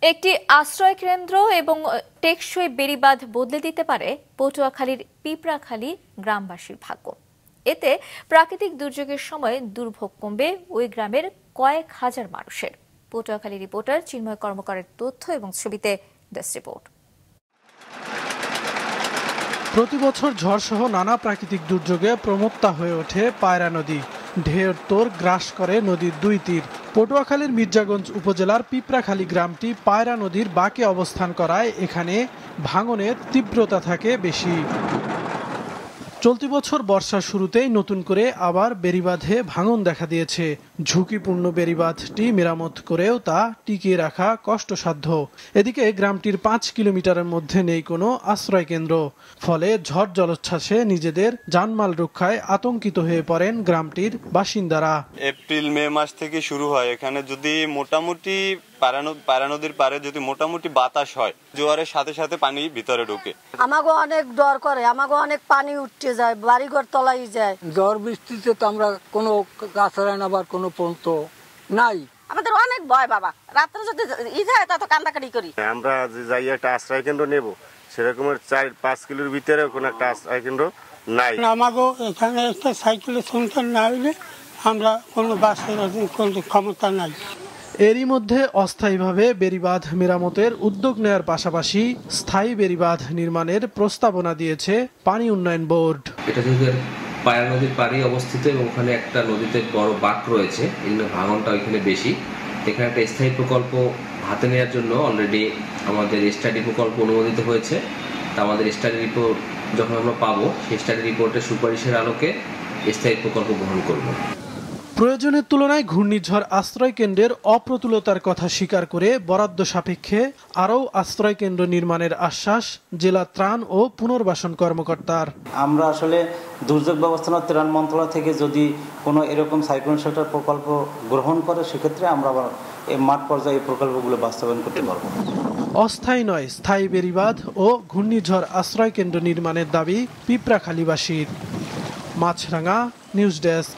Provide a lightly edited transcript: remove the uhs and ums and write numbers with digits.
একটি আশ্রয় কেন্দ্র এবং টেকসই বেড়িবাঁধ বদলে দিতে পারে পটুয়াখালীর পিঁপড়াখালী গ্রামবাসীর ভাগ্য। এতে প্রাকৃতিক দুর্যোগের সময় দুর্ভোগ কমবে ওই গ্রামের কয়েক হাজার মানুষের। পটুয়াখালী রিপোর্টার চিন্ময় কর্মকারের তথ্য এবং ছবিতে ডেস্ক রিপোর্ট। প্রতি বছর ঝড়সহ নানা প্রাকৃতিক দুর্যোগে প্রমত্তা হয়ে ওঠে পায়রা নদী। ঢেউর তোর গ্রাস করে নদীর দুই তীর। পটুয়াখালীর মির্জাগঞ্জ উপজেলার পিঁপড়াখালী গ্রামটি পায়রা নদীর বাঁকে অবস্থান করায় এখানে ভাঙনের তীব্রতা থাকে বেশি। চলতি বছর বর্ষার শুরুতেই নতুন করে আবার বেড়িবাঁধে ভাঙন দেখা দিয়েছে। ঝুঁকিপূর্ণ বেড়িবাঁধটি মেরামত করেও তা টিকিয়ে রাখা কষ্টসাধ্য। এদিকে গ্রামটির 5 কিলোমিটারের মধ্যে নেই কোনো আশ্রয় কেন্দ্র। ফলে ঝড় জলোচ্ছ্বাসে নিজেদের জানমাল রক্ষায় আতঙ্কিত হয়ে পড়েন গ্রামটির বাসিন্দারা। এপ্রিল মে মাস থেকে শুরু হয়। এখানে যদি মোটামুটি পায়রা নদীর পারে যদি মোটামুটি বাতাস হয়, জোয়ারের সাথে সাথে পানি ভিতরে ঢুকে। আমাগো অনেক ডর করে, আমাগো অনেক পানি উঠতে যায়, বাড়িঘর তলাই যায়। ঝড় বৃষ্টিতে তো আমরা কোনো আশ্রয় নেবার কোনো পন্থ নাই। আমাদের অনেক ভয় বাবা, রাত্রে যদি যায় তা তো কান্দাকাটি করি। আমরা যে যাই একটা আশ্রয় কেন্দ্র নেব, সেরকমের 4-5 কিলোর ভিতরে কোনো একটা আশ্রয় কেন্দ্র নাই। আমাগো এখানে একটা সাইকেলের সংখ্যা না হলে আমরা কোনো বাসের কোনো ক্ষমতা নাই। এরই মধ্যে অস্থায়ীভাবে বেড়িবাঁধ মেরামতের উদ্যোগ নেওয়ার পাশাপাশি স্থায়ী বেড়িবাঁধ নির্মাণের প্রস্তাবনা দিয়েছে পানি উন্নয়ন বোর্ড। এটা যেহেতু পায়রা নদীর পাড়ে অবস্থিত এবং ওখানে একটা নদীতে বড় বাঁক রয়েছে, এই জন্য ভাঙনটা ওইখানে বেশি। এখানে একটা স্থায়ী প্রকল্প হাতে নেওয়ার জন্য অলরেডি আমাদের স্টাডি প্রকল্প অনুমোদিত হয়েছে। তা আমাদের স্টাডি রিপোর্ট যখন আমরা পাবো, সেই স্টাডি রিপোর্টের সুপারিশের আলোকে স্থায়ী প্রকল্প গ্রহণ করব। প্রয়োজনের তুলনায় ঘূর্ণিঝড় আশ্রয় কেন্দ্রের অপ্রতুলতার কথা স্বীকার করে বরাদ্দ সাপেক্ষে আরও আশ্রয় কেন্দ্র নির্মাণের আশ্বাস জেলা ত্রাণ ও পুনর্বাসন কর্মকর্তার। আমরা আসলে দুর্যোগ ব্যবস্থাপনা ত্রাণ মন্ত্রণালয় থেকে যদি কোনো এরকম সাইক্লোন শেল্টার প্রকল্প গ্রহণ করে, সেক্ষেত্রে আমরা আবার এই মাঠ পর্যায়ে এই প্রকল্পগুলো বাস্তবায়ন করতে পারব। অস্থায়ী নয়, স্থায়ী বেড়িবাঁধ ও ঘূর্ণিঝড় আশ্রয় কেন্দ্র নির্মাণের দাবি পিঁপড়াখালীবাসীর। মাছরাঙা, নিউজ ডেস্ক।